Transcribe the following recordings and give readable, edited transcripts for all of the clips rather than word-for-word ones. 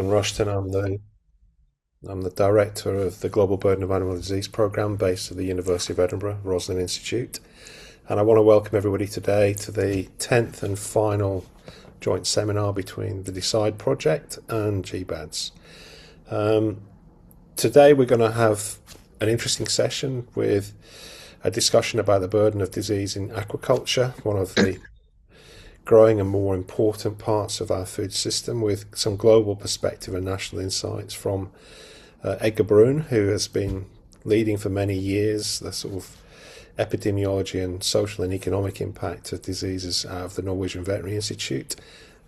Rushton. I'm the director of the Global Burden of Animal Disease Programme based at the University of Edinburgh, Roslin Institute. And I want to welcome everybody today to the 10th and final joint seminar between the DECIDE project and GBADs. Today we're going to have an interesting session with a discussion about the burden of disease in aquaculture, one of the growing and more important parts of our food system, with some global perspective and national insights from Edgar Brun, who has been leading for many years the sort of epidemiology and social and economic impact of diseases out of the Norwegian Veterinary Institute.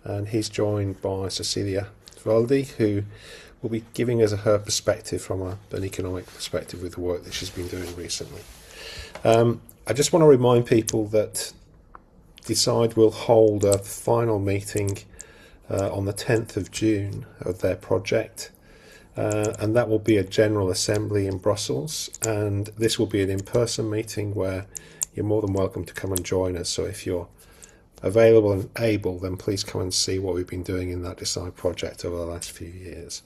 And he's joined by Cecilie Walde, who will be giving us her perspective from an economic perspective with the work that she's been doing recently. I just want to remind people that DECIDE will hold a final meeting on the 10th of June of their project, and that will be a general assembly in Brussels, and this will be an in-person meeting where you're more than welcome to come and join us. So if you're available and able, then please come and see what we've been doing in that DECIDE project over the last few years.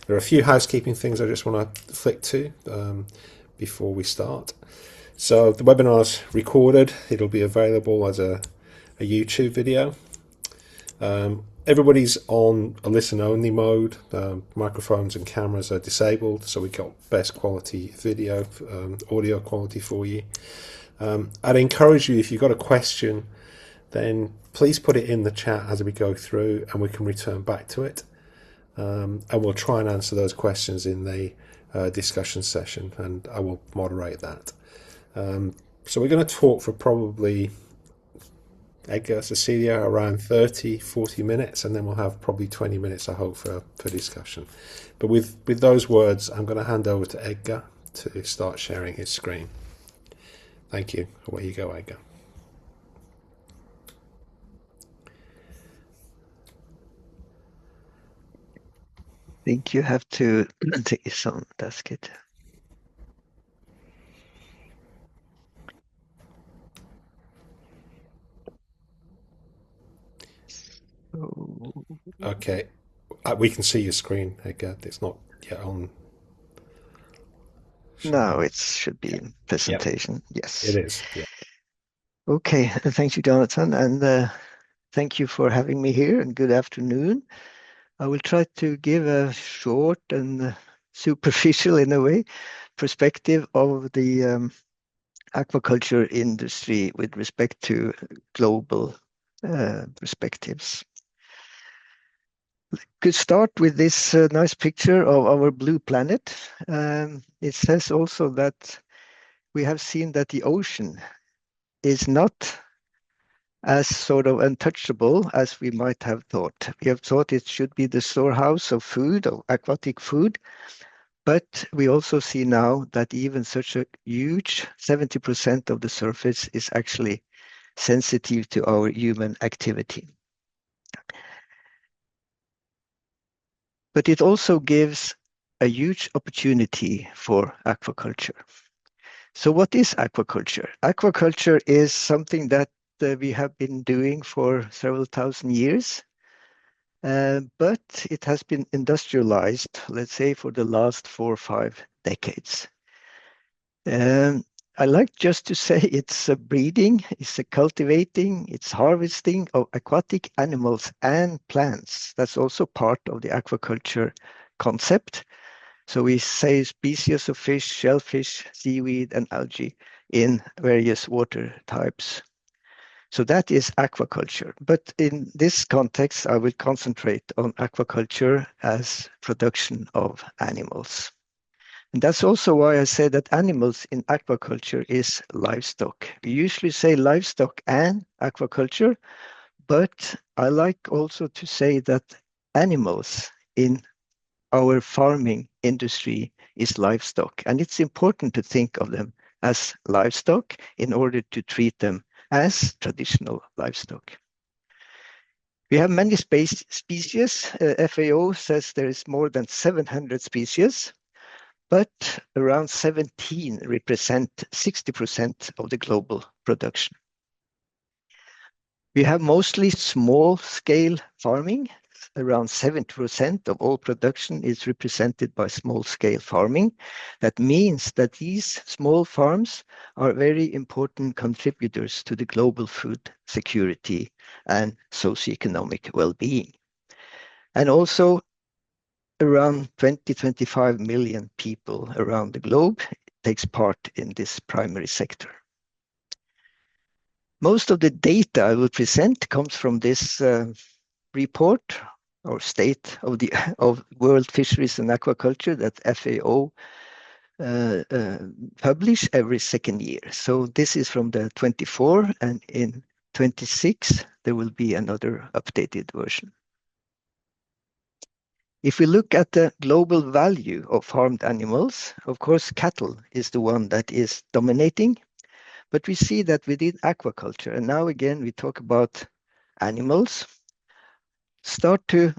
There are a few housekeeping things I just want to flick to before we start. So the webinar's recorded. It'll be available as a YouTube video. Everybody's on a listen-only mode. Microphones and cameras are disabled, so we got best quality video, audio quality for you. I'd encourage you, if you've got a question, then please put it in the chat as we go through, and we can return back to it. And we'll try and answer those questions in the discussion session, and I will moderate that. So we're going to talk for probably, Edgar, Cecilia, around 30-40 minutes, and then we'll have probably 20 minutes, I hope, for discussion. But with those words, I'm going to hand over to Edgar to start sharing his screen. Thank you. Away you go, Edgar. I think you have to take this on. That's good. Okay, we can see your screen, Edgar. It's not yet on. No, it should be in presentation. Yep. Yes. It is. Yeah. Okay. Thank you, Jonathan. And thank you for having me here, and good afternoon. I will try to give a short and superficial, in a way, perspective of the aquaculture industry with respect to global perspectives. Could start with this nice picture of our blue planet. It says also that we have seen that the ocean is not as sort of untouchable as we might have thought. We have thought it should be the storehouse of food, of aquatic food, but we also see now that even such a huge 70% of the surface is actually sensitive to our human activity. But it also gives a huge opportunity for aquaculture. So what is aquaculture? Aquaculture is something that we have been doing for several thousand years, but it has been industrialized, let's say, for the last 4 or 5 decades. I like just to say it's a breeding, it's a cultivating, it's harvesting of aquatic animals and plants. That's also part of the aquaculture concept. So we say species of fish, shellfish, seaweed, and algae in various water types. So that is aquaculture. But in this context, I will concentrate on aquaculture as production of animals. And that's also why I say that animals in aquaculture is livestock. We usually say livestock and aquaculture, but I like also to say that animals in our farming industry is livestock. And it's important to think of them as livestock in order to treat them as traditional livestock. We have many species. FAO says there is more than 700 species, but around 17 represent 60% of the global production. We have mostly small-scale farming, around 70% of all production is represented by small-scale farming. That means that these small farms are very important contributors to the global food security and socioeconomic well-being. And also around 20-25 million people around the globe takes part in this primary sector. Most of the data I will present comes from this report or state of world fisheries and aquaculture that FAO publish every second year. So this is from the 24, and in 26 there will be another updated version. If we look at the global value of farmed animals, of course cattle is the one that is dominating, but we see that within aquaculture, and now again we talk about animals, start to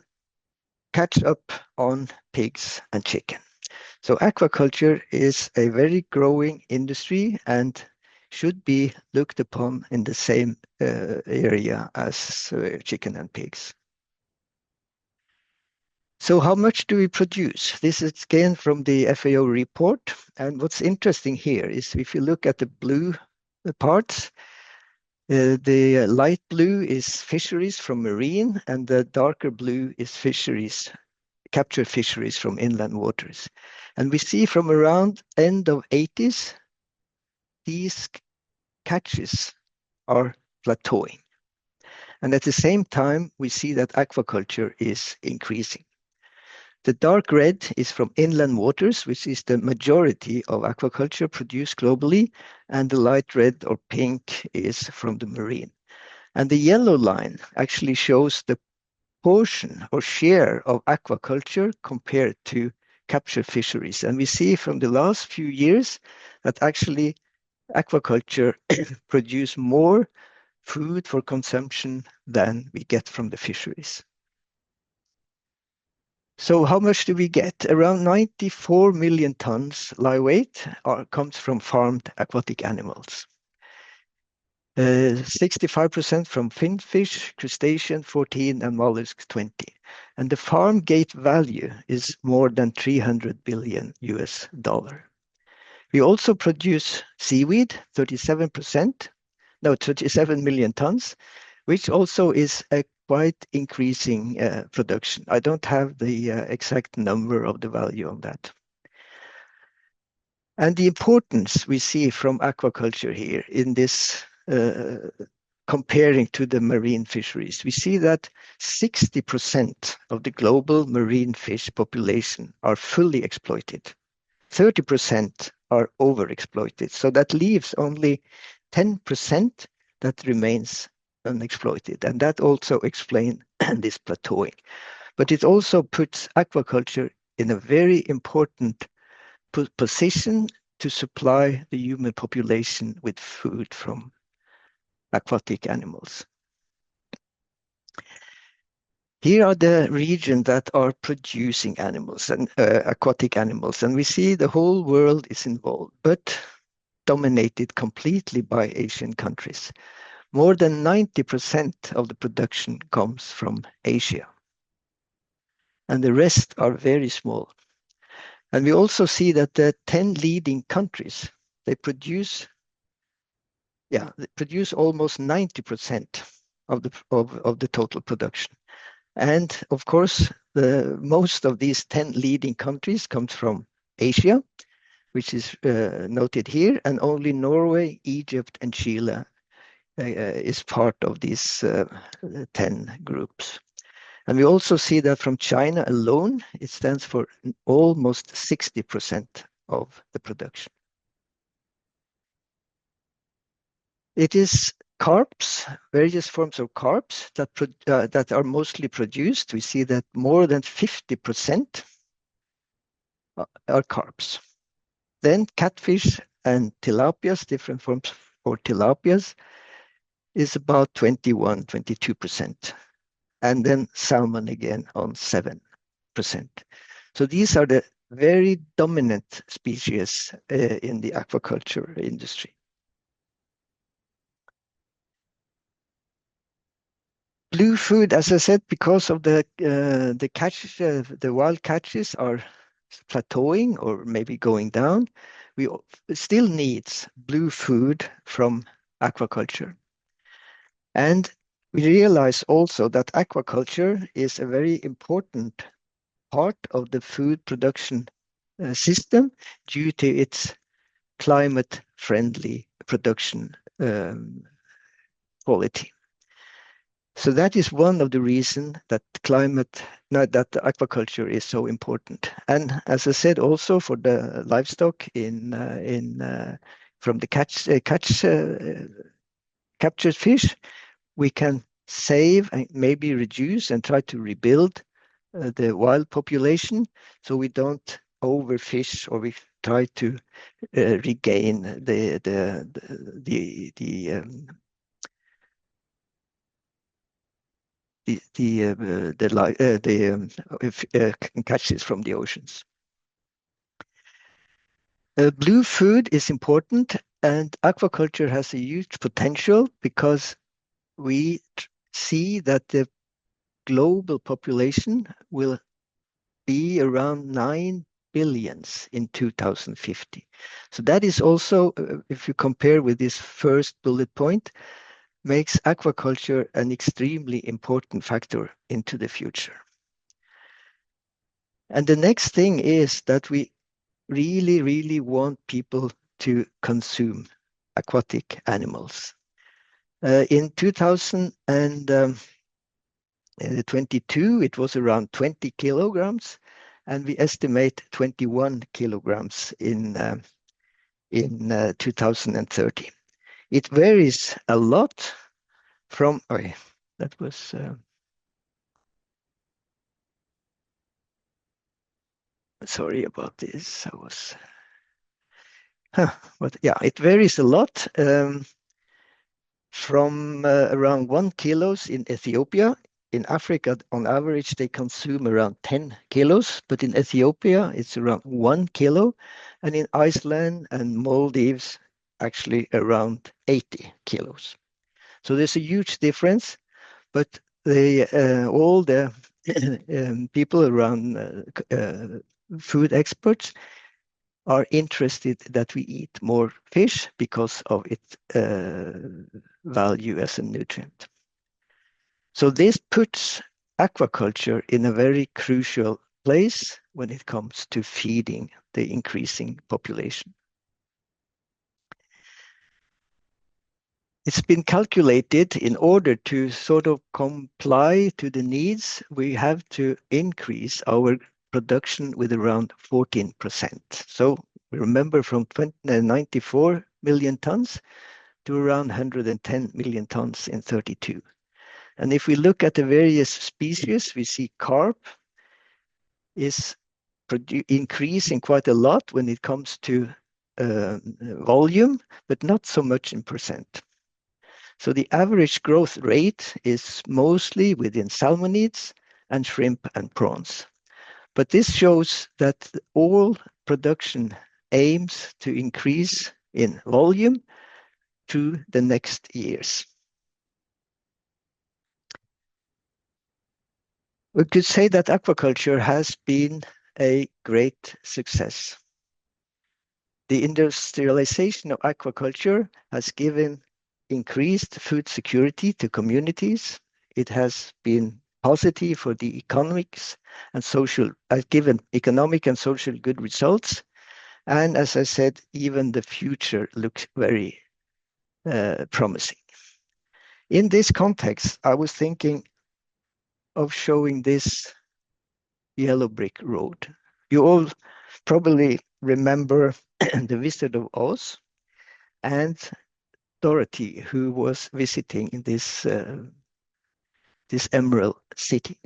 catch up on pigs and chicken. So aquaculture is a very growing industry and should be looked upon in the same area as chicken and pigs. So how much do we produce? This is again from the FAO report. And what's interesting here is if you look at the blue parts, the light blue is fisheries from marine, and the darker blue is fisheries, captured fisheries from inland waters. And we see from around end of 80s, these catches are plateauing. And at the same time, we see that aquaculture is increasing. The dark red is from inland waters, which is the majority of aquaculture produced globally, and the light red or pink is from the marine. And the yellow line actually shows the portion or share of aquaculture compared to captured fisheries. And we see from the last few years that actually aquaculture produce more food for consumption than we get from the fisheries. So how much do we get? Around 94 million tons live weight comes from farmed aquatic animals. 65% from finfish, crustacean 14, and mollusks 20. And the farm gate value is more than $300 billion US. We also produce seaweed, 37%, no, 37 million tons, which also is a quite increasing production. I don't have the exact number of the value on that. And the importance we see from aquaculture here in this comparing to the marine fisheries, we see that 60% of the global marine fish population are fully exploited. 30% are overexploited. So that leaves only 10% that remains unexploited. And that also explains this plateauing. But it also puts aquaculture in a very important position to supply the human population with food from aquatic animals. Here are the regions that are producing animals and aquatic animals, and we see the whole world is involved, but dominated completely by Asian countries. More than 90% of the production comes from Asia, and the rest are very small. And we also see that the 10 leading countries, they produce almost 90% of the total production. And of course, most of these 10 leading countries comes from Asia, which is noted here, and only Norway, Egypt, and Chile is part of these 10 groups. And we also see that from China alone, it stands for almost 60% of the production. It is carps, various forms of carps that are mostly produced. We see that more than 50% are carps. Then catfish and tilapias, different forms for tilapias, is about 22%. And then salmon again on 7%. So these are the very dominant species in the aquaculture industry. Blue food, as I said, because of the wild catches are plateauing or maybe going down, we still needs blue food from aquaculture. And we realize also that aquaculture is a very important part of the food production system due to its climate-friendly production quality. So that is one of the reasons that that aquaculture is so important. And as I said, also for the livestock from the captured fish, we can save and maybe reduce and try to rebuild the wild population, so we don't overfish, or we try to regain the catches from the oceans. Blue food is important, and aquaculture has a huge potential because we see that the global population will be around 9 billions in 2050. So that is also, if you compare with this first bullet point, makes aquaculture an extremely important factor into the future. And the next thing is that we really, really want people to consume aquatic animals. In 2022, it was around 20 kilograms, and we estimate 21 kilograms in 2030. It varies a lot from, that was, sorry about this, but yeah, it varies a lot from around 1 kilos in Ethiopia. In Africa, on average, they consume around 10 kilos, but in Ethiopia, it's around 1 kilo. And in Iceland and Maldives, actually around 80 kilos. So there's a huge difference, but all the people around food experts are interested that we eat more fish because of its value as a nutrient. So this puts aquaculture in a very crucial place when it comes to feeding the increasing population. It's been calculated in order to sort of comply to the needs, we have to increase our production with around 14%. So remember, from 94 million tons to around 110 million tons in 32. And if we look at the various species, we see carp is increasing quite a lot when it comes to volume, but not so much in percent. So the average growth rate is mostly within salmonids and shrimp and prawns. But this shows that all production aims to increase in volume through the next years. We could say that aquaculture has been a great success. The industrialization of aquaculture has given increased food security to communities. It has been positive for the economics and social, given economic and social good results. And as I said, even the future looks very promising. In this context, I was thinking of showing this yellow brick road. You all probably remember the Wizard of Oz and Dorothy, who was visiting this Emerald City.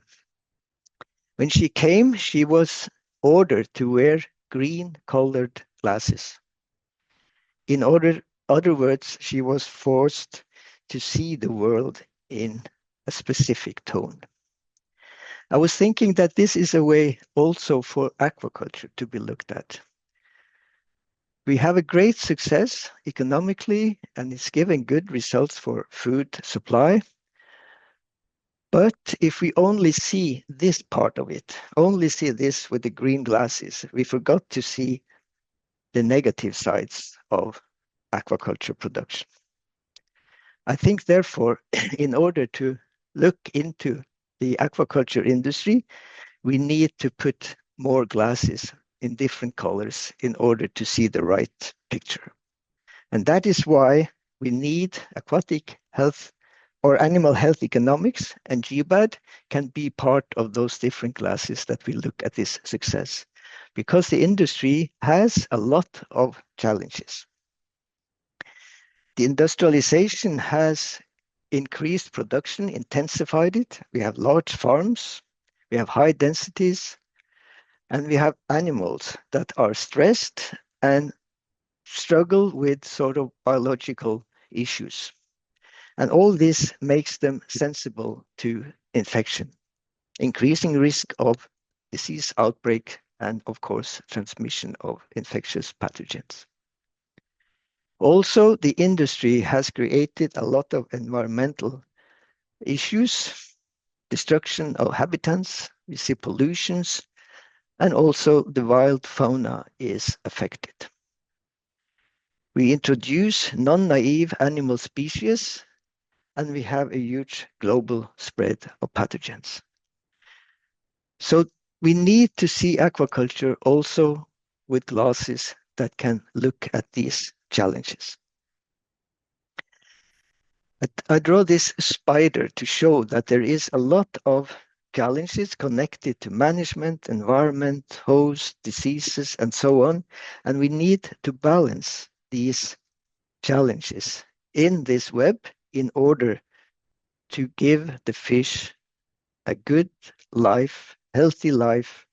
When she came, she was ordered to wear green-colored glasses. In other words, she was forced to see the world in a specific tone. I was thinking that this is a way also for aquaculture to be looked at. We have a great success economically, and it's giving good results for food supply. But if we only see this part of it, only see this with the green glasses, we forgot to see the negative sides of aquaculture production. I think, therefore, in order to look into the aquaculture industry, we need to put more glasses in different colors in order to see the right picture. And that is why we need aquatic health or animal health economics, and GBAD can be part of those different glasses that we look at this success, because the industry has a lot of challenges. The industrialization has increased production, intensified it. We have large farms, we have high densities, and we have animals that are stressed and struggle with sort of biological issues. And all this makes them sensible to infection, increasing risk of disease outbreak and, of course, transmission of infectious pathogens. Also, the industry has created a lot of environmental issues, destruction of habitats, we see pollutions, and also the wild fauna is affected. We introduce non-naive animal species, and we have a huge global spread of pathogens. So we need to see aquaculture also with glasses that can look at these challenges. I draw this spider to show that there is a lot of challenges connected to management, environment, host, diseases, and so on. And we need to balance these challenges in this web in order to give the fish a good life, healthy life,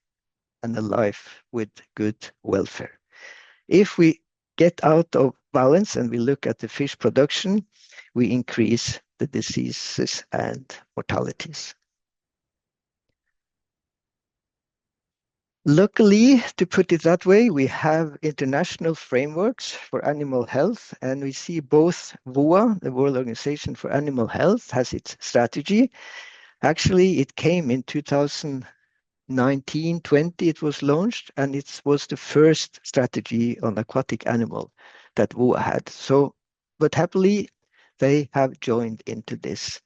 and a life with good welfare. If we get out of balance and we look at the fish production, we increase the diseases and mortalities. Luckily, to put it that way, we have international frameworks for animal health, and we see both WOAH, the World Organization for Animal Health, has its strategy. Actually, it came in 2019-20, it was launched, and it was the first strategy on aquatic animal that WOAH had. So, but happily, they have joined into this.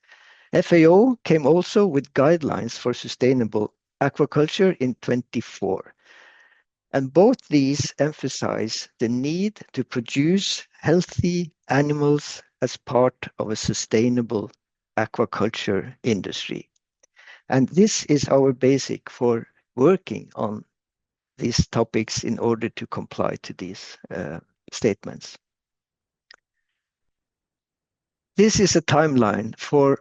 FAO came also with guidelines for sustainable aquaculture in 24. And both these emphasize the need to produce healthy animals as part of a sustainable aquaculture industry. And this is our basic for working on these topics in order to comply to these statements. This is a timeline for,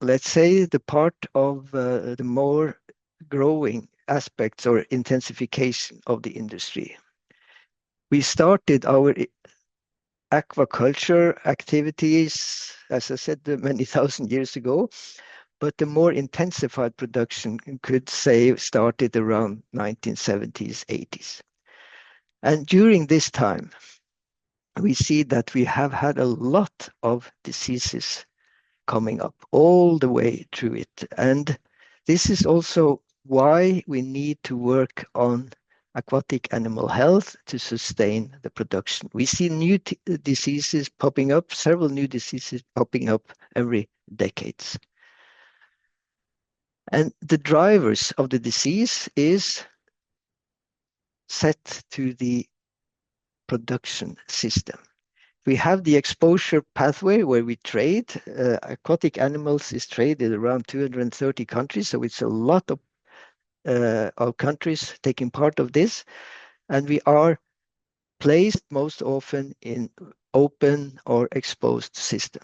let's say, the part of the more growing aspects or intensification of the industry. We started our aquaculture activities, as I said, many thousand years ago, but the more intensified production could say started around 1970s, 80s. And during this time, we see that we have had a lot of diseases coming up all the way through it. And this is also why we need to work on aquatic animal health to sustain the production. We see new diseases popping up, several new diseases popping up every decades. And the drivers of the disease is set to the production system. We have the exposure pathway where we trade. Aquatic animals is traded around 230 countries, so it's a lot of countries taking part of this. And we are placed most often in open or exposed system.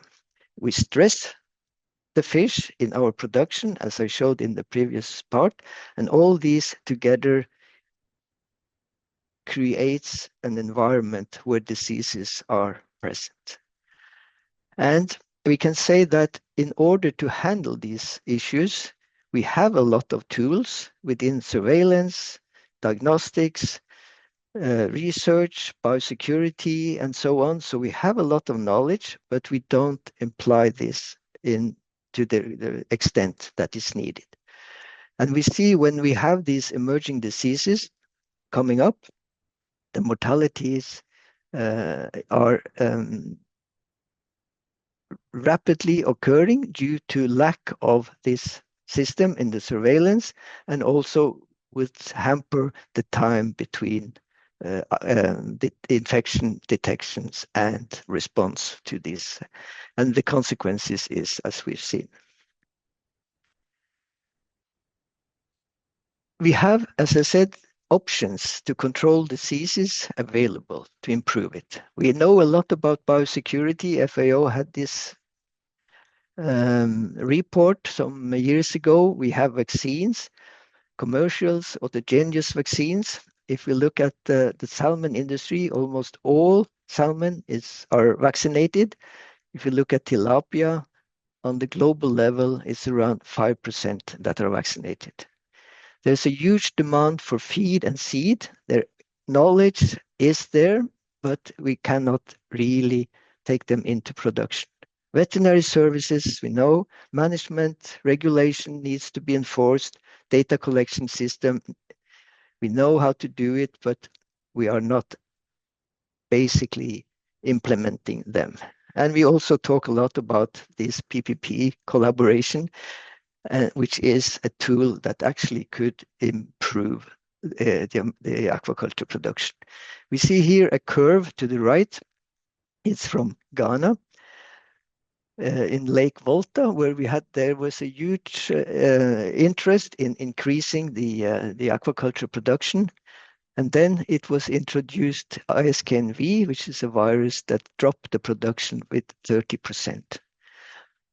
We stress the fish in our production, as I showed in the previous part, and all these together creates an environment where diseases are present. And we can say that in order to handle these issues, we have a lot of tools within surveillance, diagnostics, research, biosecurity, and so on. So we have a lot of knowledge, but we don't apply this in to the extent that is needed. And we see when we have these emerging diseases coming up, the mortalities are rapidly occurring due to lack of this system in the surveillance, and also will hamper the time between the infection detections and response to this. And the consequences is, as we've seen. We have, as I said, options to control diseases available to improve it. We know a lot about biosecurity. FAO had this report some years ago. We have vaccines, commercials, autogenous vaccines. If we look at the salmon industry, almost all salmon are vaccinated. If you look at tilapia, on the global level, it's around 5% that are vaccinated. There's a huge demand for feed and seed. Their knowledge is there, but we cannot really take them into production. Veterinary services, we know, management, regulation needs to be enforced, data collection system, we know how to do it, but we are not basically implementing them. And we also talk a lot about this PPP collaboration, which is a tool that actually could improve the aquaculture production. We see here a curve to the right. It's from Ghana. In Lake Volta, where there was a huge interest in increasing the aquaculture production. And then it was introduced ISKNV, which is a virus that dropped the production with 30%.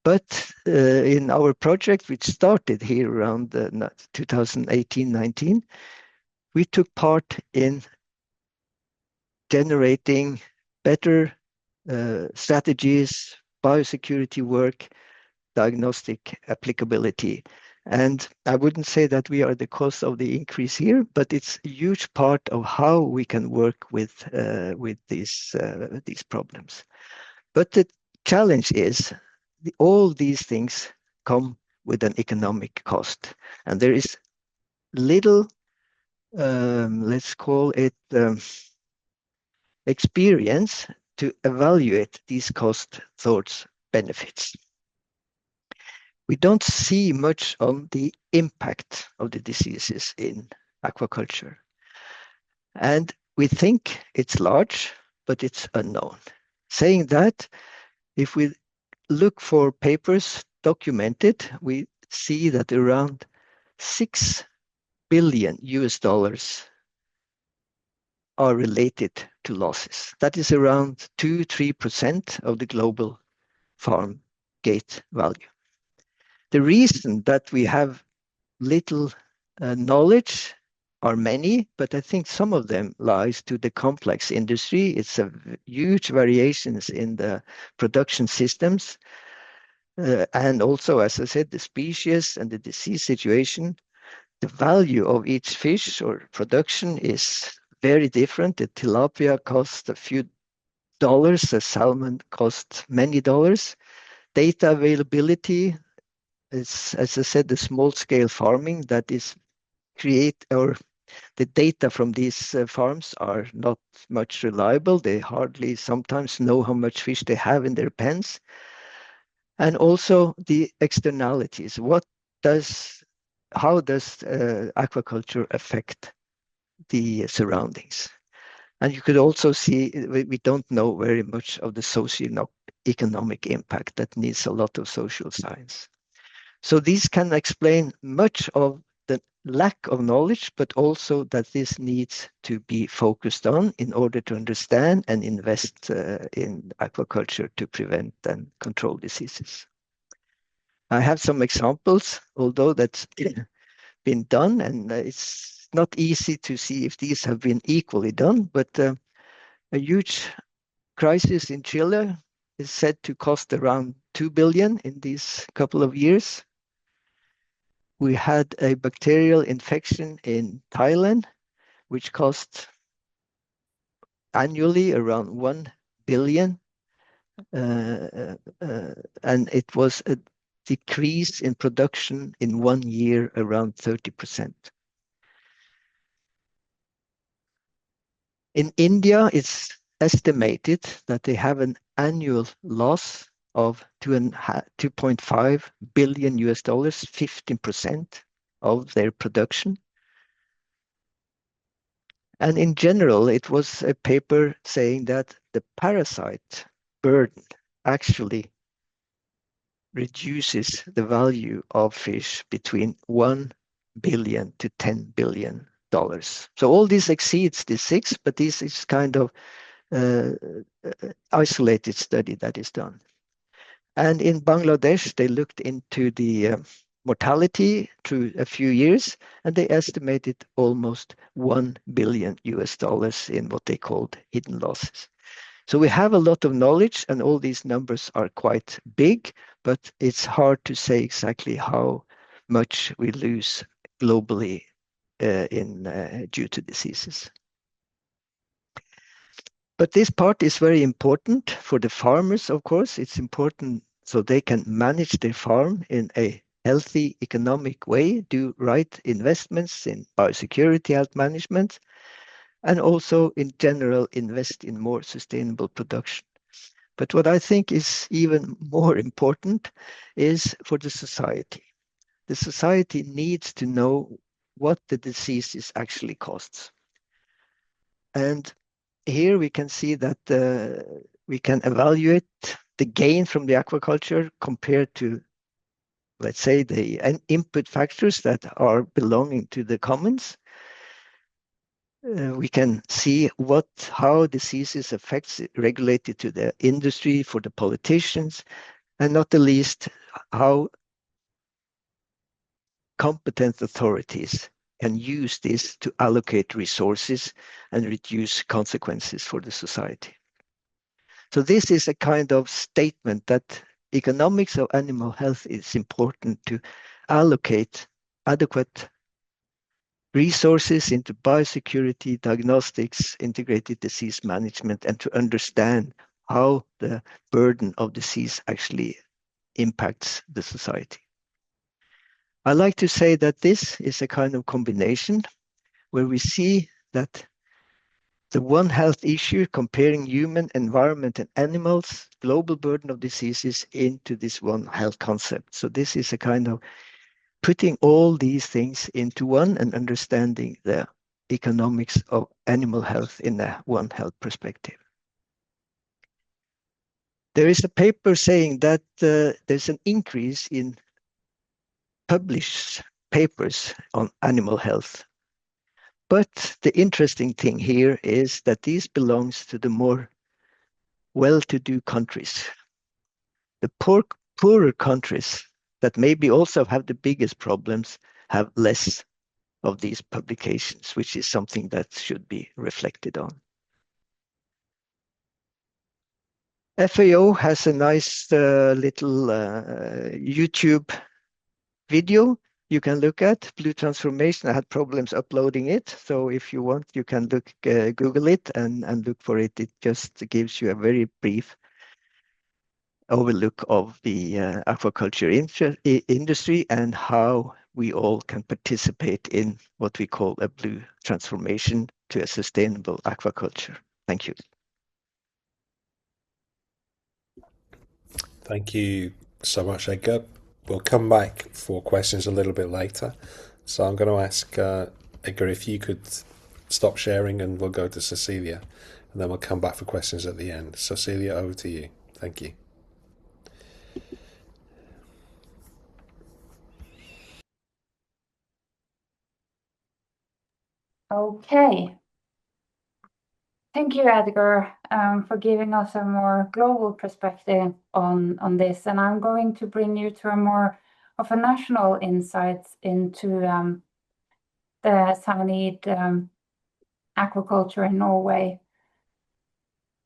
But in our project, which started here around 2018-19, we took part in generating better strategies, biosecurity work, diagnostic applicability. And I wouldn't say that we are the cause of the increase here, but it's a huge part of how we can work with these problems. But the challenge is all these things come with an economic cost. And there is little, let's call it experience to evaluate these costs towards benefits. We don't see much on the impact of the diseases in aquaculture. And we think it's large, but it's unknown. Saying that, if we look for papers documented, we see that around $6 billion are related to losses. That is around 2-3% of the global farm gate value. The reason that we have little knowledge are many, but I think some of them lies to the complex industry. It's a huge variations in the production systems. And also, as I said, the species and the disease situation, the value of each fish or production is very different. The tilapia costs a few dollars, the salmon costs many dollars. Data availability is, as I said, the small scale farming that is the data from these farms are not much reliable. They hardly sometimes know how much fish they have in their pens. And also the externalities. How does aquaculture affect the surroundings? And you could also see we don't know very much of the socio-economic impact that needs a lot of social science. So these can explain much of the lack of knowledge, but also that this needs to be focused on in order to understand and invest in aquaculture to prevent and control diseases. I have some examples, although that's been done, and it's not easy to see if these have been equally done, but a huge crisis in Chile is said to cost around 2 billion in these couple of years. We had a bacterial infection in Thailand, which cost annually around 1 billion. And it was decrease in production in 1 year around 30%. In India, it's estimated that they have an annual loss of 2.5 billion US dollars, 15% of their production. And in general, it was a paper saying that the parasite burden actually reduces the value of fish between 1 billion to 10 billion dollars. So all this exceeds the 6, but this is kind of isolated study that is done. And in Bangladesh, they looked into the mortality through a few years, and they estimated almost 1 billion US dollars in what they called hidden losses. So we have a lot of knowledge, and all these numbers are quite big, but it's hard to say exactly how much we lose globally due to diseases. But this part is very important for the farmers, of course. It's important so they can manage their farm in a healthy economic way, do right investments in biosecurity, health management, and also in general invest in more sustainable production. But what I think is even more important is for the society. The society needs to know what the diseases actually costs. And here we can see that we can evaluate the gain from the aquaculture compared to, let's say, the input factors that are belonging to the commons. We can see how diseases affects regulated to the industry, for the politicians, and not the least, how competent authorities can use this to allocate resources and reduce consequences for the society. So this is a kind of statement that economics of animal health is important to allocate adequate resources into biosecurity, diagnostics, integrated disease management, and to understand how the burden of disease actually impacts the society. I like to say that this is a kind of combination where we see that the One Health issue comparing human, environment, and animals, global burden of diseases into this One Health concept. So this is a kind of putting all these things into one and understanding the economics of animal health in a One Health perspective. There is a paper saying that there's an increase in published papers on animal health. But the interesting thing here is that this belongs to the more well-to-do countries. The poorer countries that maybe also have the biggest problems have less of these publications, which is something that should be reflected on. FAO has a nice little YouTube video you can look at. Blue Transformation. I had problems uploading it. So if you want, you can Google it and look for it. It just gives you a very brief overlook of the aquaculture industry and how we all can participate in what we call a blue transformation to a sustainable aquaculture. Thank you. Thank you so much, Edgar. We'll come back for questions a little bit later. So I'm going to ask Edgar if you could stop sharing and we'll go to Cecilia and then we'll come back for questions at the end. Cecilia, over to you. Thank you. Okay. Thank you, Edgar, for giving us a more global perspective on this. And I'm going to bring you to a more of a national insights into the salmonid aquaculture in Norway.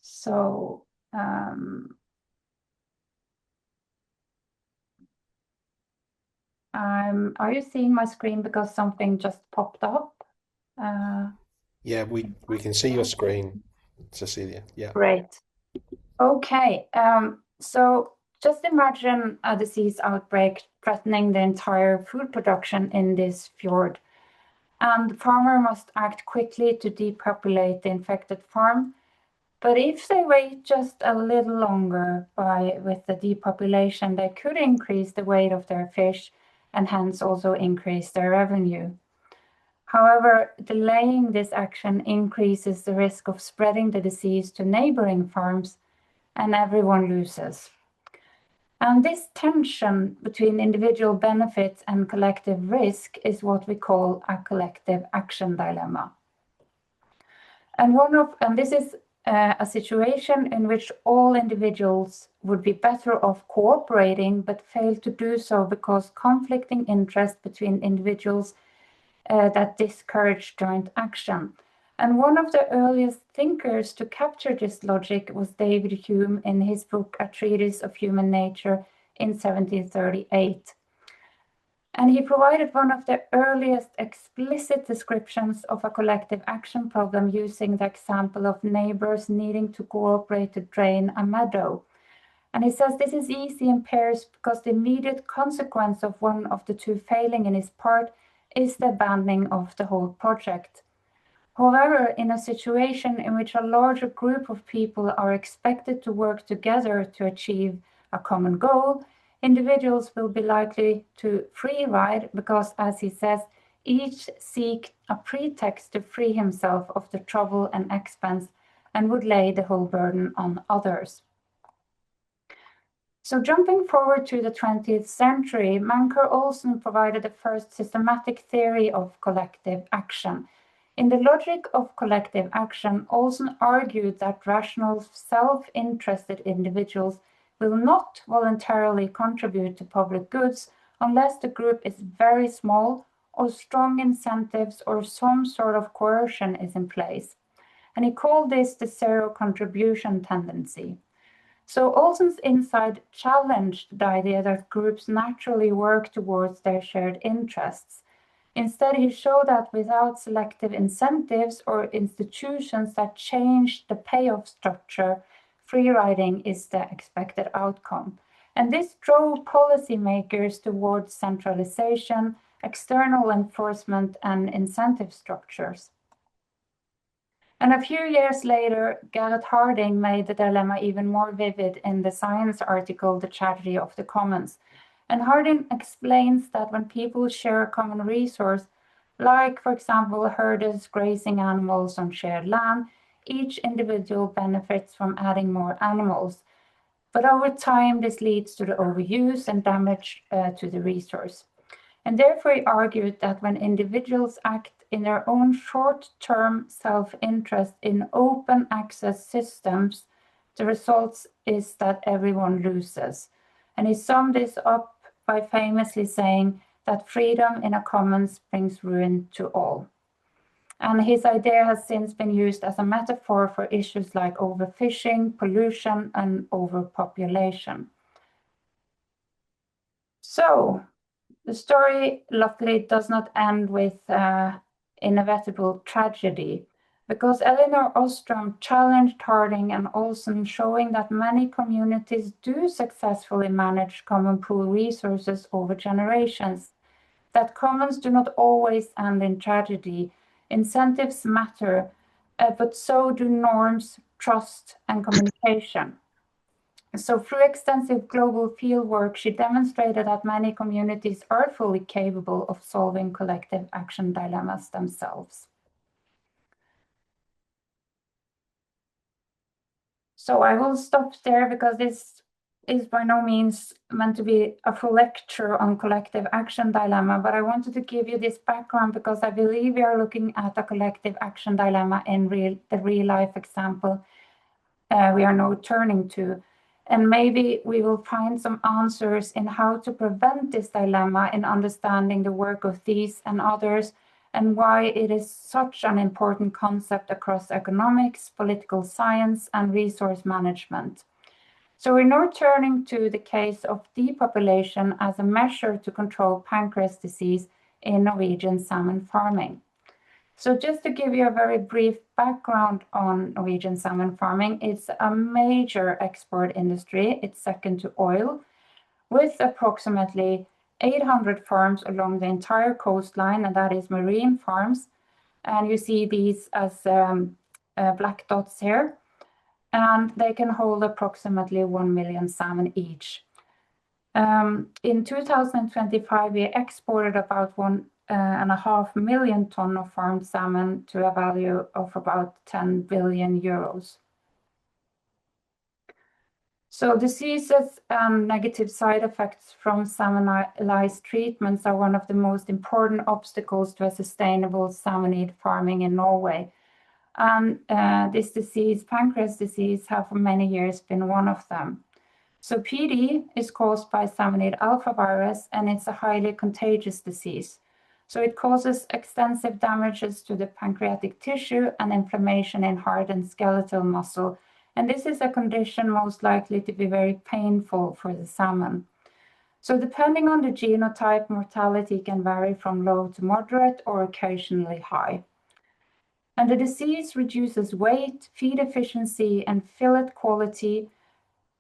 So are you seeing my screen because something just popped up? Yeah, we can see your screen, Cecilia. Yeah. Great. Okay. So Just imagine a disease outbreak threatening the entire food production in this fjord. And the farmer must act quickly to depopulate the infected farm. But if they wait just a little longer with the depopulation, they could increase the weight of their fish and hence also increase their revenue. However, delaying this action increases the risk of spreading the disease to neighboring farms, and everyone loses. And this tension between individual benefits and collective risk is what we call a collective action dilemma. And this is a situation in which all individuals would be better off cooperating, but fail to do so because conflicting interests between individuals that discourage joint action. And one of the earliest thinkers to capture this logic was David Hume in his book A Treatise of Human Nature in 1738. And he provided one of the earliest explicit descriptions of a collective action problem using the example of neighbors needing to cooperate to drain a meadow. And he says this is easy in pairs because the immediate consequence of one of the two failing in his part is the abandoning of the whole project. However, in a situation in which a larger group of people are expected to work together to achieve a common goal, individuals will be likely to free ride because, as he says, each seek a pretext to free himself of the trouble and expense and would lay the whole burden on others. So jumping forward to the 20th century, Mancur Olson provided the first systematic theory of collective action. In the logic of collective action, Olson argued that rational, self-interested individuals will not voluntarily contribute to public goods unless the group is very small or strong incentives or some sort of coercion is in place. And he called this the zero contribution tendency. So Olson's insight challenged the idea that groups naturally work towards their shared interests. Instead, he showed that without selective incentives or institutions that change the payoff structure, free riding is the expected outcome. And this drove policymakers towards centralization, external enforcement, and incentive structures. And a few years later, Garrett Harding made the dilemma even more vivid in the Science article, The Tragedy of the Commons. And Harding explains that when people share a common resource, like, for example, herders grazing animals on shared land, each individual benefits from adding more animals. But over time, this leads to the overuse and damage to the resource. And therefore, he argued that when individuals act in their own short-term self-interest in open access systems, the result is that everyone loses. And he summed this up by famously saying that freedom in a commons brings ruin to all. And his idea has since been used as a metaphor for issues like overfishing, pollution, and overpopulation. So, the story, luckily, does not end with inevitable tragedy, because Elinor Ostrom challenged Harding and Olson, showing that many communities do successfully manage common pool resources over generations, that commons do not always end in tragedy. Incentives matter, but so do norms, trust, and communication. So through extensive global fieldwork, she demonstrated that many communities are fully capable of solving collective action dilemmas themselves. So I will stop there because this is by no means meant to be a full lecture on collective action dilemma, but I wanted to give you this background because I believe we are looking at a collective action dilemma in the real life example we are now turning to. And maybe we will find some answers in how to prevent this dilemma in understanding the work of these and others, and why it is such an important concept across economics, political science, and resource management. So we're now turning to the case of depopulation as a measure to control pancreas disease in Norwegian salmon farming. So just to give you a very brief background on Norwegian salmon farming, it's a major export industry. It's second to oil, with approximately 800 farms along the entire coastline, and that is marine farms. And you see these as black dots here. And they can hold approximately 1 million salmon each. In 2025, we exported about 1.5 million ton of farmed salmon to a value of about 10 billion euros. So diseases and negative side effects from salmonelized treatments are one of the most important obstacles to a sustainable salmonid farming in Norway. And this disease, pancreas disease, have for many years been one of them. So PD is caused by salmonid alpha virus, and it's a highly contagious disease. So it causes extensive damages to the pancreatic tissue and inflammation in heart and skeletal muscle. And this is a condition most likely to be very painful for the salmon. So depending on the genotype, mortality can vary from low to moderate or occasionally high. And the disease reduces weight, feed efficiency, and fillet quality.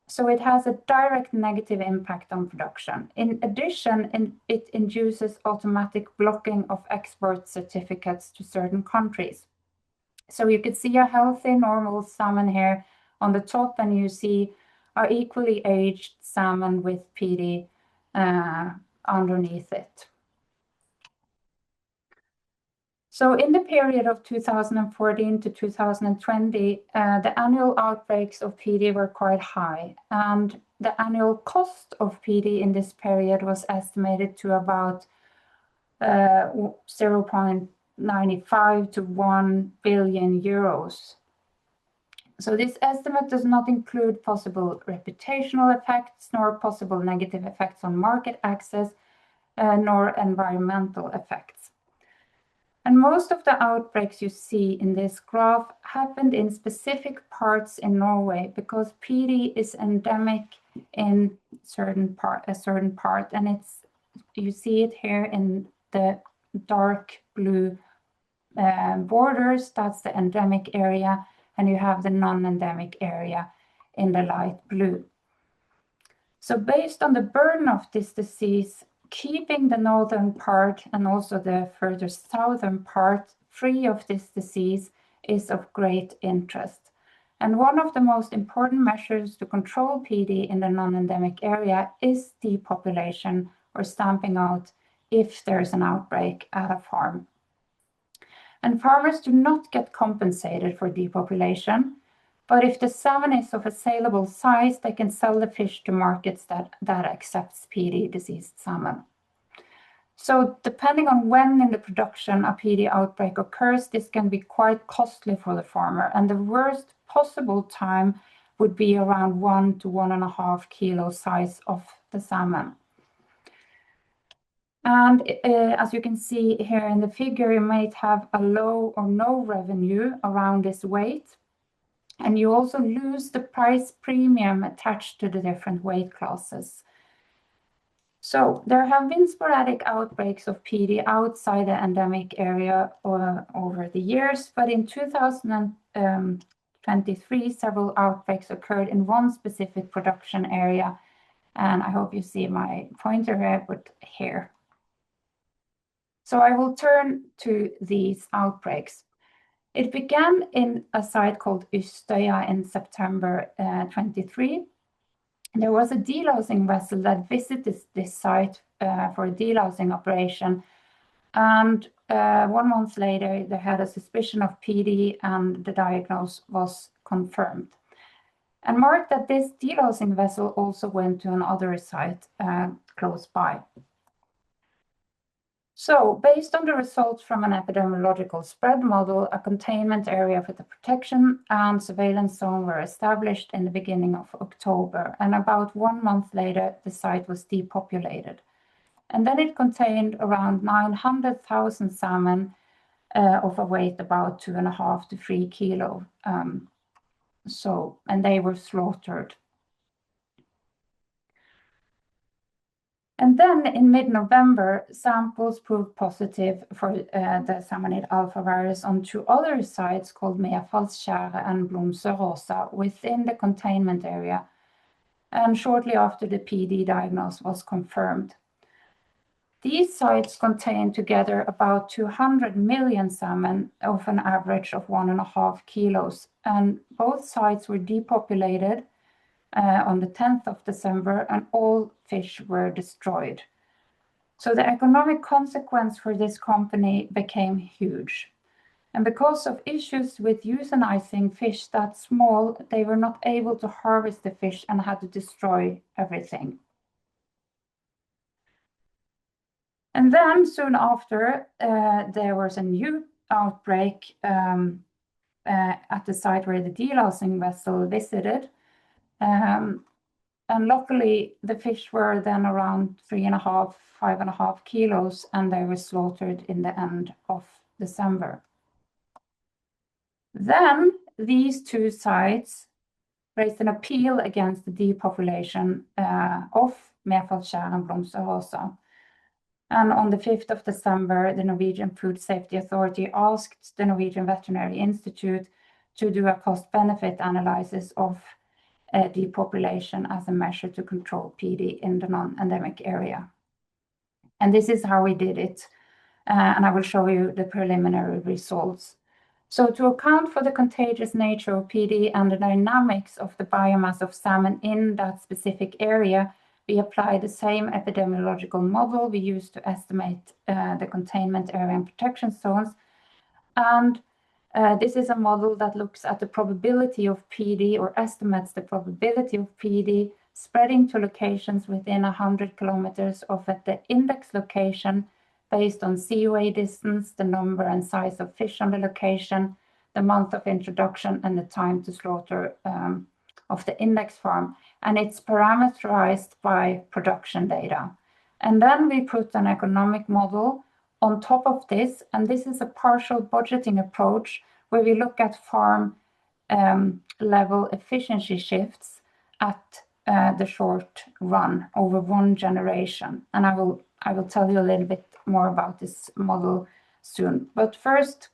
So it has a direct negative impact on production. In addition, it induces automatic blocking of export certificates to certain countries. So you could see a healthy, normal salmon here on the top, and you see our equally aged salmon with PD underneath it. So in the period of 2014 to 2020, the annual outbreaks of PD were quite high, and the annual cost of PD in this period was estimated to about 0.95 to 1 billion euros. So this estimate does not include possible reputational effects, nor possible negative effects on market access, nor environmental effects. And most of the outbreaks you see in this graph happened in specific parts in Norway because PD is endemic in a certain part, and you see it here in the dark blue borders. That's the endemic area, and you have the non-endemic area in the light blue. So based on the burden of this disease, keeping the northern part and also the further southern part free of this disease is of great interest. And one of the most important measures to control PD in the non-endemic area is depopulation, or stamping out if there's an outbreak at a farm. And farmers do not get compensated for depopulation, but if the salmon is of a saleable size, they can sell the fish to markets that accepts PD diseased salmon. So depending on when in the production a PD outbreak occurs, this can be quite costly for the farmer. And the worst possible time would be around 1 to 1.5 kilo size of the salmon. And as you can see here in the figure, you might have a low or no revenue around this weight. And you also lose the price premium attached to the different weight classes. So there have been sporadic outbreaks of PD outside the endemic area over the years, but in 2023, several outbreaks occurred in one specific production area. And I hope you see my pointer here, but here. So I will turn to these outbreaks. It began in a site called Ystøya in September 23. There was a delousing vessel that visited this site for a delousing operation. And 1 month later, they had a suspicion of PD, and the diagnosis was confirmed. And marked that this delousing vessel also went to another site close by. So, based on the results from an epidemiological spread model, a containment area for the protection and surveillance zone were established in the beginning of October, and about 1 month later, the site was depopulated. And then it contained around 900,000 salmon of a weight about 2.5 to 3 kilo. And they were slaughtered. And then in mid-November, samples proved positive for the salmonid alpha virus on 2 other sites called Merfallskjæret and Blomsterrosa within the containment area. And shortly after, the PD diagnosis was confirmed. These sites contain together about 200 million salmon of an average of 1.5 kilos. And both sites were depopulated on the 10th of December, and all fish were destroyed. So the economic consequence for this company became huge. And because of issues with euthanizing fish that small, they were not able to harvest the fish and had to destroy everything. And then soon after, there was a new outbreak at the site where the delousing vessel visited. And luckily, the fish were then around 3.5, 5.5 kilos, and they were slaughtered in the end of December. Then these 2 sites raised an appeal against the depopulation of Merfallskjæret and Blomsterrosa. And on the 5th of December, the Norwegian Food Safety Authority asked the Norwegian Veterinary Institute to do a cost-benefit analysis of depopulation as a measure to control PD in the non-endemic area. And this is how we did it. And I will show you the preliminary results. So to account for the contagious nature of PD and the dynamics of the biomass of salmon in that specific area, we apply the same epidemiological model we used to estimate the containment area and protection zones. And this is a model that looks at the probability of PD, or estimates the probability of PD spreading to locations within 100 kilometers of the index location based on seaway distance, the number and size of fish on the location, the month of introduction, and the time to slaughter of the index farm. And it's parameterized by production data. And then we put an economic model on top of this, and this is a partial budgeting approach where we look at farm level efficiency shifts at the short run over 1 generation. And I will tell you a little bit more about this model soon. But first,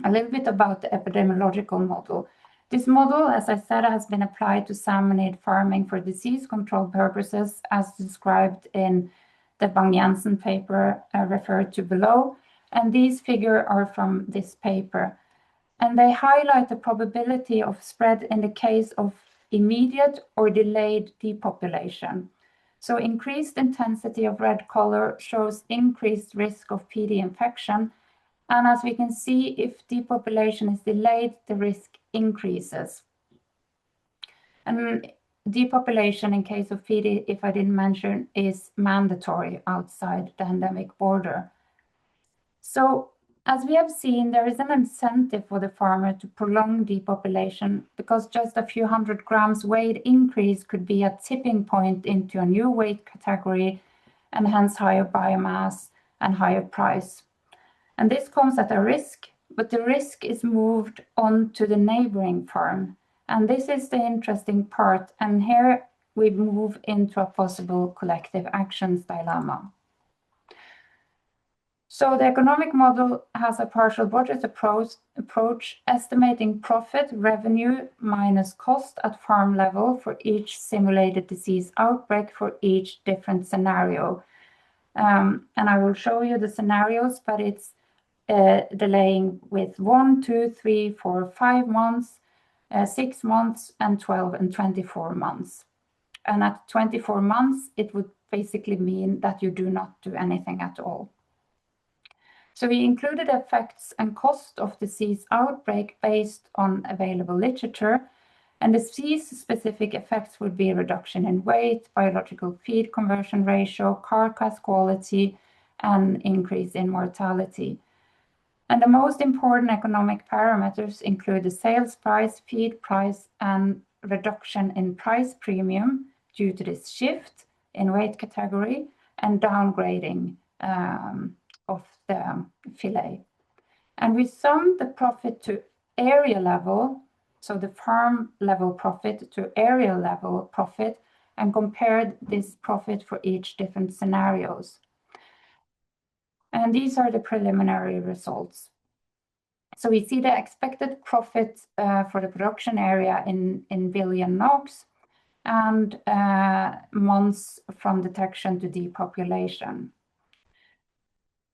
a little bit about the epidemiological model. This model, as I said, has been applied to salmonid farming for disease control purposes, as described in the Bang-Jensen paper referred to below. And these figures are from this paper. And they highlight the probability of spread in the case of immediate or delayed depopulation. So increased intensity of red color shows increased risk of PD infection. And as we can see, if depopulation is delayed, the risk increases. And depopulation in case of PD, if I didn't mention, is mandatory outside the endemic border. So as we have seen, there is an incentive for the farmer to prolong depopulation because just a few 100 grams weight increase could be a tipping point into a new weight category and hence higher biomass and higher price. And this comes at a risk, but the risk is moved on to the neighboring farm. And this is the interesting part. And here we move into a possible collective actions dilemma. So the economic model has a partial budget approach estimating profit, revenue minus cost at farm level for each simulated disease outbreak for each different scenario. And I will show you the scenarios, but it's delaying with 1, 2, 3, 4, 5 months, 6 months, and 12 and 24 months. And at 24 months, it would basically mean that you do not do anything at all. So we included effects and cost of disease outbreak based on available literature. And the disease-specific effects would be reduction in weight, biological feed conversion ratio, carcass quality, and increase in mortality. And the most important economic parameters include the sales price, feed price, and reduction in price premium due to this shift in weight category and downgrading of the fillet. And we sum the profit to area level, so the farm level profit to area level profit, and compared this profit for each different scenarios. And these are the preliminary results. So we see the expected profit for the production area in billion NOK and months from detection to depopulation.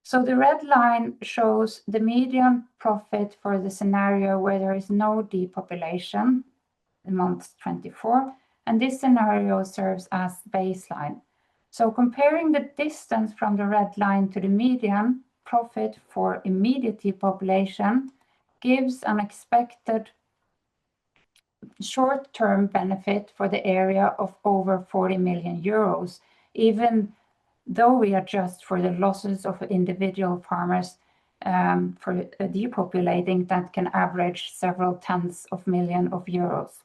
So the red line shows the median profit for the scenario where there is no depopulation in month 24, and this scenario serves as baseline. So comparing the distance from the red line to the median profit for immediate depopulation gives an expected short-term benefit for the area of over 40 million euros, even though we adjust for the losses of individual farmers for depopulating that can average several tens of millions of euros.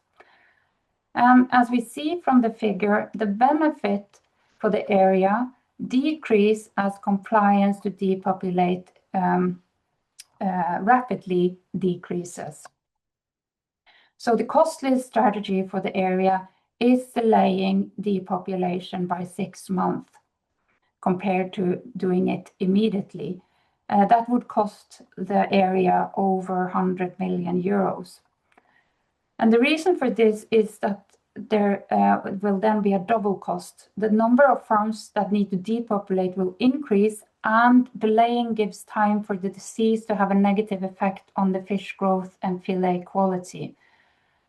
As we see from the figure, the benefit for the area decrease as compliance to depopulate rapidly decreases. So the costly strategy for the area is delaying depopulation by 6 months compared to doing it immediately. That would cost the area over 100 million euros. And the reason for this is that there will then be a double cost. The number of farms that need to depopulate will increase, and delaying gives time for the disease to have a negative effect on the fish growth and fillet quality.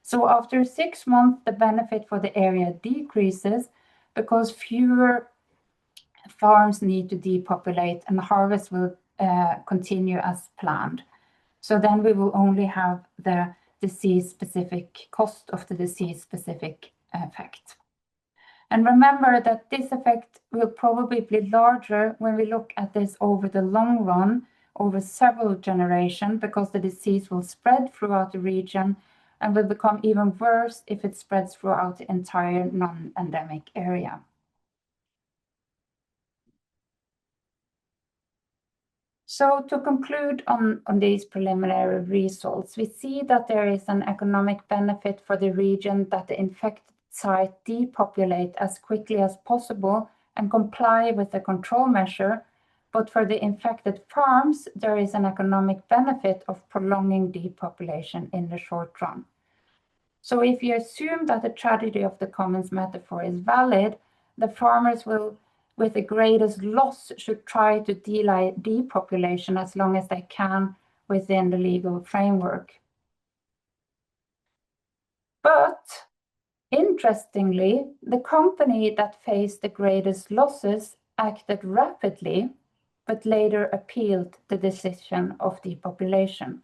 So after 6 months, the benefit for the area decreases because fewer farms need to depopulate and harvest will continue as planned. So then we will only have the disease-specific cost of the disease-specific effect. And remember that this effect will probably be larger when we look at this over the long run, over several generations, because the disease will spread throughout the region and will become even worse if it spreads throughout the entire non-endemic area. So to conclude on these preliminary results, we see that there is an economic benefit for the region that the infected site depopulate as quickly as possible and comply with the control measure, but for the infected farms, there is an economic benefit of prolonging depopulation in the short run. So if you assume that the tragedy of the commons metaphor is valid, the farmers will, with the greatest loss, should try to delay depopulation as long as they can within the legal framework. But interestingly, the company that faced the greatest losses acted rapidly, but later appealed the decision of depopulation.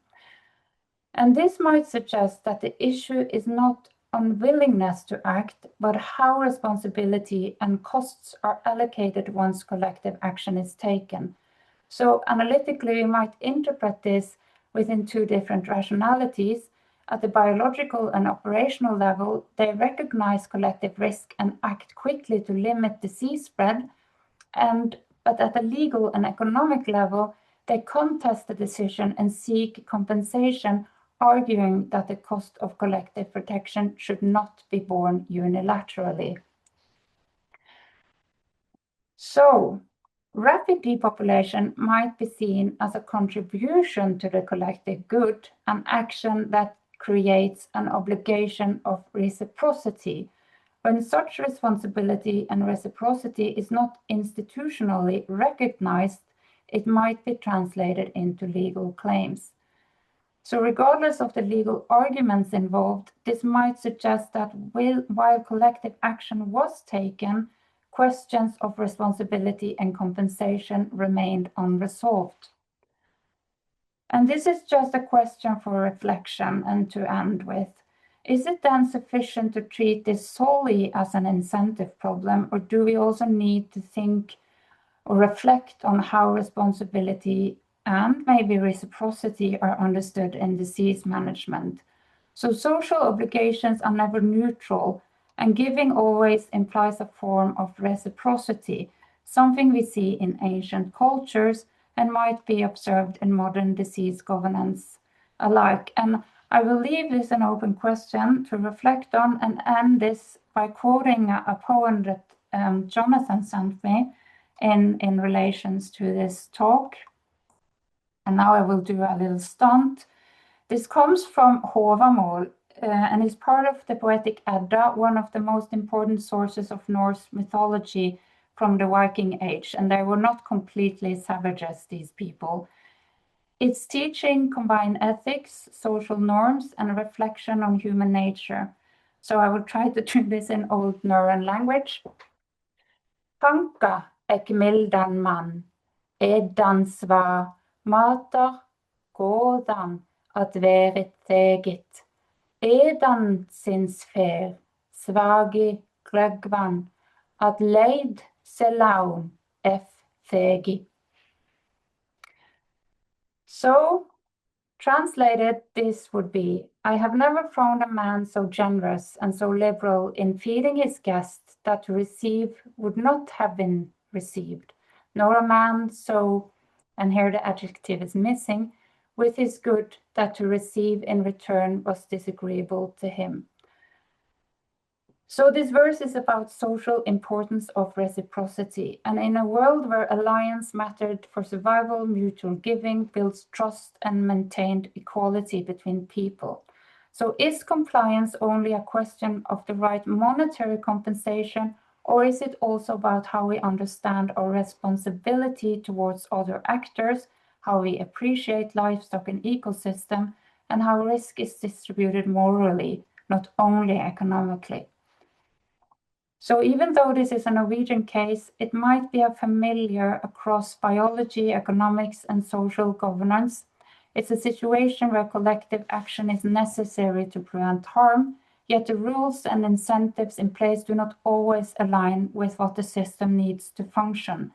And this might suggest that the issue is not unwillingness to act, but how responsibility and costs are allocated once collective action is taken. So analytically, we might interpret this within 2 different rationalities. At the biological and operational level, they recognize collective risk and act quickly to limit disease spread. But at the legal and economic level, they contest the decision and seek compensation, arguing that the cost of collective protection should not be borne unilaterally. So, rapid depopulation might be seen as a contribution to the collective good, an action that creates an obligation of reciprocity. When such responsibility and reciprocity is not institutionally recognized, it might be translated into legal claims. So regardless of the legal arguments involved, this might suggest that while collective action was taken, questions of responsibility and compensation remained unresolved. And this is just a question for reflection and to end with. Is it then sufficient to treat this solely as an incentive problem, or do we also need to think or reflect on how responsibility and maybe reciprocity are understood in disease management? So social obligations are never neutral, and giving always implies a form of reciprocity, something we see in ancient cultures and might be observed in modern disease governance alike. And I will leave this an open question to reflect on and end this by quoting a poem that Jonathan sent me in relations to this talk. And now I will do a little stunt. This comes from Håvamål and is part of the poetic Edda, one of the most important sources of Norse mythology from the Viking Age. And they were not completely savages, these people. Its teaching combined ethics, social norms, and a reflection on human nature. So I will try to do this in Old Norrøn language. Tanka ek mildan man, edan sva, mater, gådan at verit teget, edan sin sfer, svagi gløggvan, at leid selaun f thegi. So, translated, this would be, I have never found a man so generous and so liberal in feeding his guests that to receive would not have been received, nor a man so, and here the adjective is missing, with his good that to receive in return was disagreeable to him. So this verse is about social importance of reciprocity, and in a world where alliance mattered for survival, mutual giving builds trust and maintained equality between people. So is compliance only a question of the right monetary compensation, or is it also about how we understand our responsibility towards other actors, how we appreciate livestock and ecosystem, and how risk is distributed morally, not only economically? So even though this is a Norwegian case, it might be familiar across biology, economics, and social governance. It's a situation where collective action is necessary to prevent harm, yet the rules and incentives in place do not always align with what the system needs to function.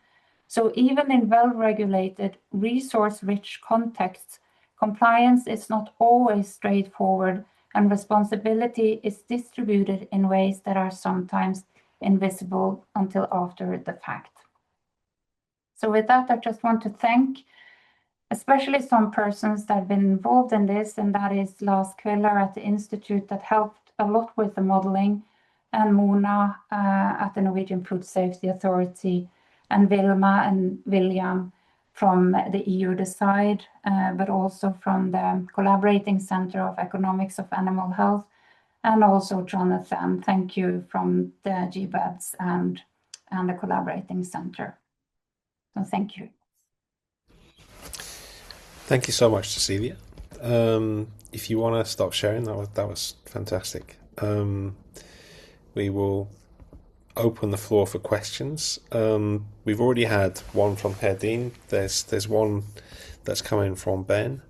So even in well-regulated, resource-rich contexts, compliance is not always straightforward, and responsibility is distributed in ways that are sometimes invisible until after the fact. So with that, I just want to thank especially some persons that have been involved in this, and that is Lars Kveller at the Institute that helped a lot with the modeling, and Mona at the Norwegian Food Safety Authority, and Vilma and William from the EU Decide, but also from the Collaborating Center of Economics of Animal Health, and also Jonathan, thank you, from the GBADs and the Collaborating Center. So thank you. Thank you so much, Cecilia. If you want to stop sharing, that was fantastic. We will open the floor for questions. We've already had one from Herdine. There's one that's coming from Ben.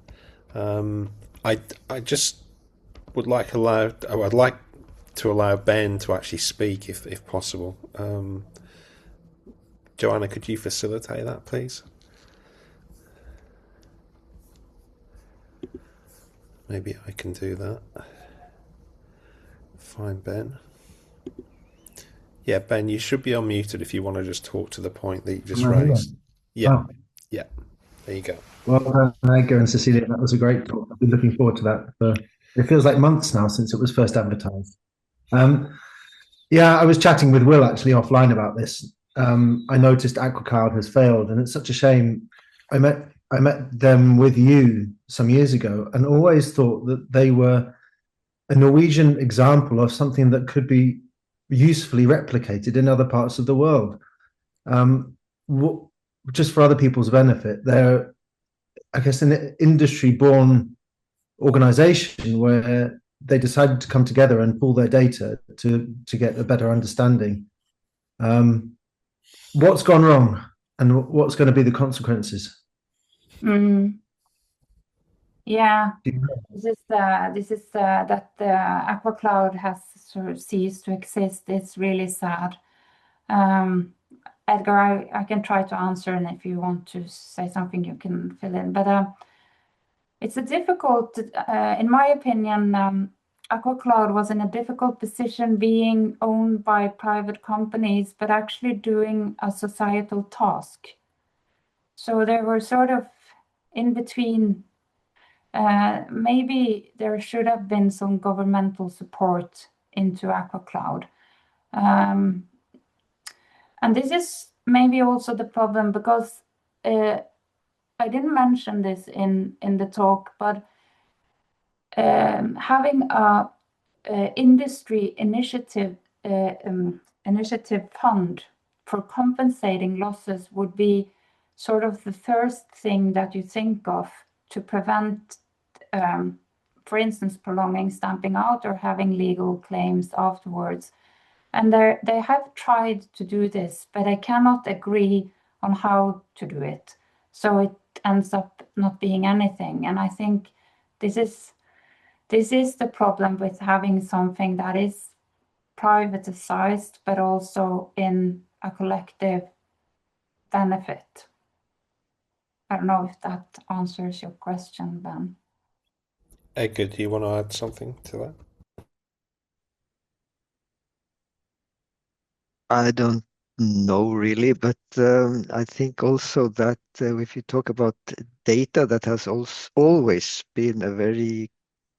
I just would like I'd like to allow Ben to actually speak if possible. Joanna, could you facilitate that, please? Maybe I can do that. Find Ben. Yeah, Ben, you should be unmuted if you want to just talk to the point that you just raised. Yeah, yeah. There you go. Well, Edgar and Cecilia, that was a great talk. I've been looking forward to that. It feels like months now since it was first advertised. Yeah, I was chatting with Will actually offline about this. I noticed Aquaculture has failed, and it's such a shame. I met them with you some years ago, and always thought that they were a Norwegian example of something that could be usefully replicated in other parts of the world, just for other people's benefit. They're, I guess, an industry-born organization where they decided to come together and pool their data to get a better understanding. What's gone wrong, and what's going to be the consequences? Yeah, this is that the Aquacloud has sort of ceased to exist. It's really sad. Edgar, I can try to answer, and if you want to say something, you can fill in. But it's a difficult, in my opinion, Aquacloud was in a difficult position being owned by private companies, but actually doing a societal task. So they were sort of in between maybe there should have been some governmental support into AquaCloud. And this is maybe also the problem, because I didn't mention this in the talk, but having a industry initiative fund for compensating losses would be sort of the first thing that you think of to prevent, for instance, prolonging stamping out or having legal claims afterwards. And they have tried to do this, but they cannot agree on how to do it. So it ends up not being anything. And I think this is the problem with having something that is privatized, but also in a collective benefit. I don't know if that answers your question, Ben. Edgar, do you want to add something to that? I don't know really, but I think also that if you talk about data, that has always been a very,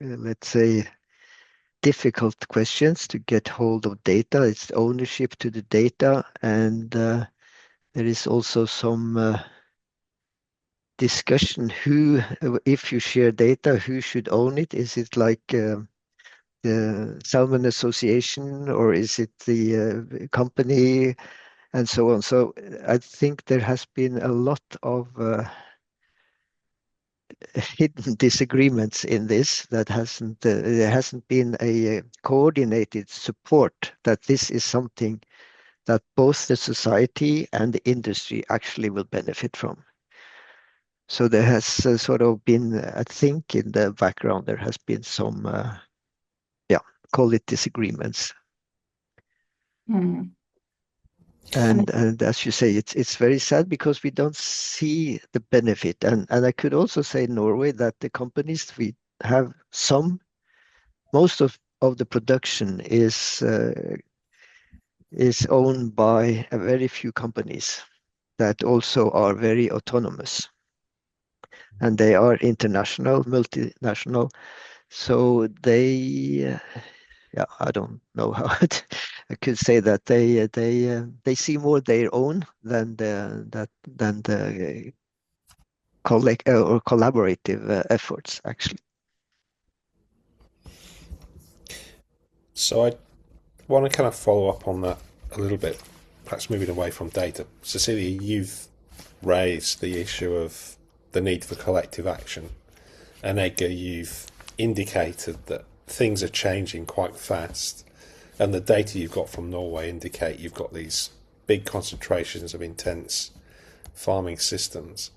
let's say, difficult questions to get hold of data. It's ownership to the data, and there is also some discussion who, if you share data, who should own it? Is it like the Salmon Association, or is it the company, and so on? So I think there has been a lot of hidden disagreements in this, that there hasn't been a coordinated support that this is something that both the society and the industry actually will benefit from. So there has sort of been, I think, in the background, there has been some, call it disagreements. Mm. And as you say, it's very sad, because we don't see the benefit. And I could also say in Norway that the companies we have, most of the production is owned by a very few companies that also are very autonomous. And they are international, multinational. So they, I don't know how I could say that they see more their own than the or collaborative efforts, actually. So I want to kind of follow up on that a little bit, perhaps moving away from data. Cecilie, you've raised the issue of the need for collective action, and Edgar, you've indicated that things are changing quite fast, and the data you've got from Norway indicate you've got these big concentrations of intense farming systems.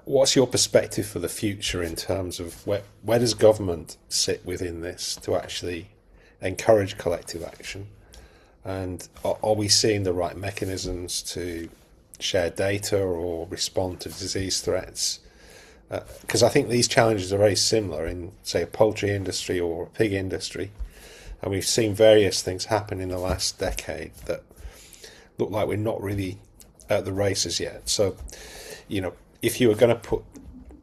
What's your perspective for the future in terms of where does government sit within this to actually encourage collective action? And are we seeing the right mechanisms to share data or respond to disease threats? Because I think these challenges are very similar in, say, a poultry industry or a pig industry. And we've seen various things happen in the last decade that look like we're not really at the races yet. So, if you were going to put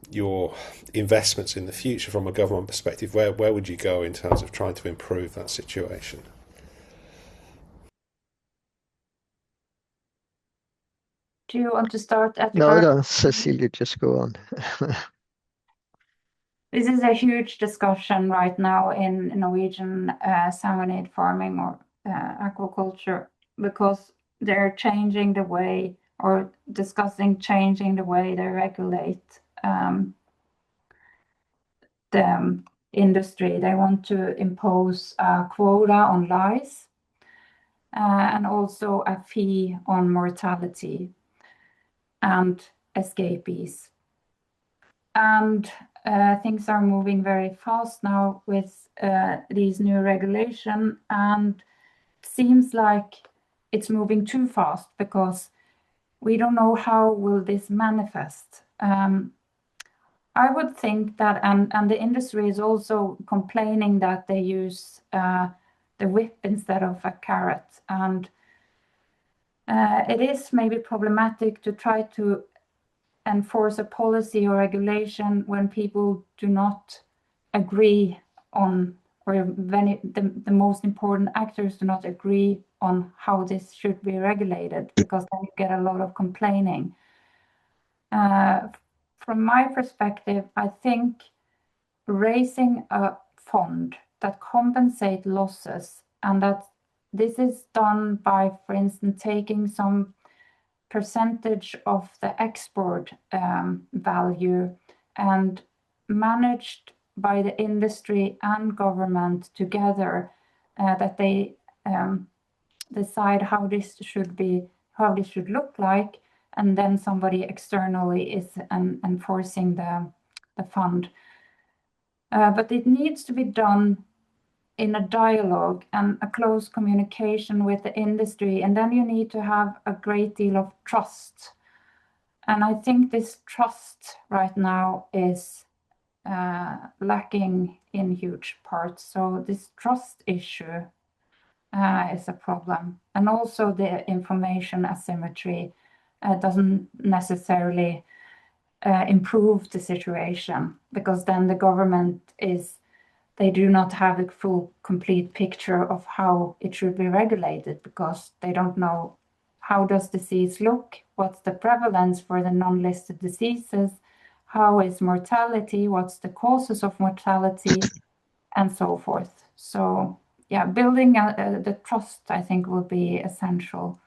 your investments in the future from a government perspective, where would you go in terms of trying to improve that situation? Do you want to start, Edgar? No, Cecilie, just go on. This is a huge discussion right now in Norwegian salmonid farming or aquaculture, because they're changing the way, or discussing changing the way they regulate the industry. They want to impose a quota on lice and also a fee on mortality and escapees. And things are moving very fast now with these new regulation, and it seems like it's moving too fast, because we don't know how will this manifest. I would think that, and the industry is also complaining that they use the whip instead of a carrot, and it is maybe problematic to try to enforce a policy or regulation when people do not agree on, or when the most important actors do not agree on how this should be regulated, because then you get a lot of complaining. From my perspective, I think raising a fund that compensate losses, and that this is done by, for instance, taking some percentage of the export value and managed by the industry and government together, that they decide how this should look like, and then somebody externally is enforcing the fund. But it needs to be done in a dialogue and a close communication with the industry, and then you need to have a great deal of trust. And I think this trust right now is lacking in huge parts. So this trust issue is a problem. And also the information asymmetry doesn't necessarily improve the situation, because then the government they do not have a full, complete picture of how it should be regulated, because they don't know how does disease look, what's the prevalence for the non-listed diseases, how is mortality, what's the causes of mortality, and so forth. So yeah, building the trust, I think, will be essential.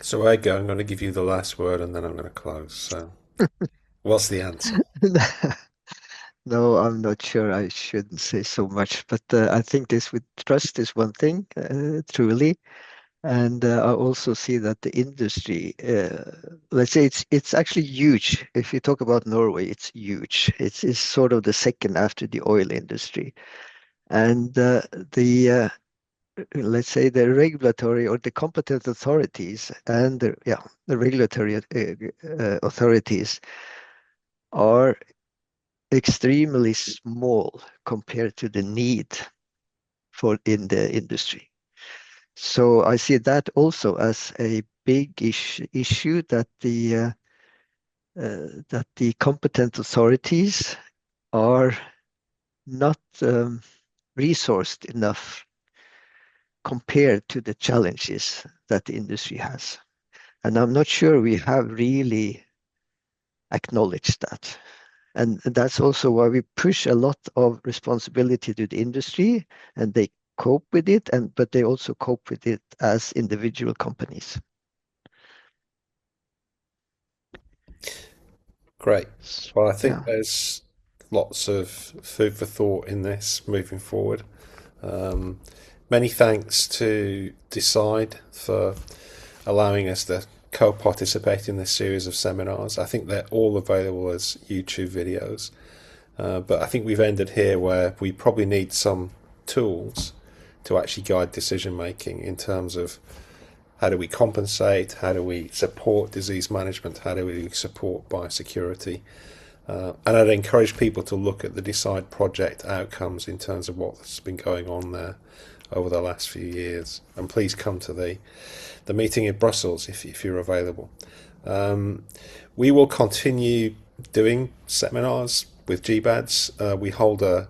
So Edgar, I'm going to give you the last word and then I'm going to close. So what's the answer? No, I'm not sure. I shouldn't say so much, but I think this with trust is one thing, truly. And I also see that the industry, let's say it's actually huge. If you talk about Norway, it's huge. It's sort of the second after the oil industry. And let's say the regulatory or the competent authorities and the regulatory authorities are extremely small compared to the need in the industry. So I see that also as a big issue that the competent authorities are not resourced enough compared to the challenges that the industry has. And I'm not sure we have really acknowledged that. And that's also why we push a lot of responsibility to the industry, and they cope with it, but they also cope with it as individual companies. Great. Well, I think there's lots of food for thought in this moving forward. Many thanks to Decide for allowing us to co-participate in this series of seminars. I think they're all available as YouTube videos. But I think we've ended here where we probably need some tools to actually guide decision making in terms of how do we compensate, how do we support disease management, how do we support biosecurity. And I'd encourage people to look at the Decide project outcomes in terms of what's been going on there over the last few years. And please come to the meeting in Brussels if you're available. We will continue doing seminars with GBADs. We hold a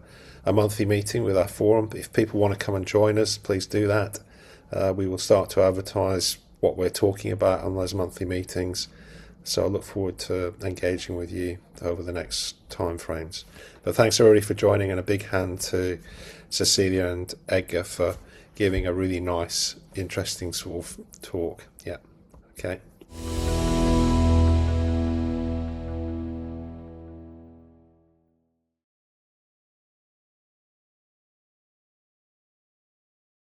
monthly meeting with our forum. If people want to come and join us, please do that. We will start to advertise what we're talking about on those monthly meetings. So I look forward to engaging with you over the next time frames. But thanks everybody for joining, and a big hand to Cecilia and Edgar for giving a really nice, interesting sort of talk. Yeah. Okay.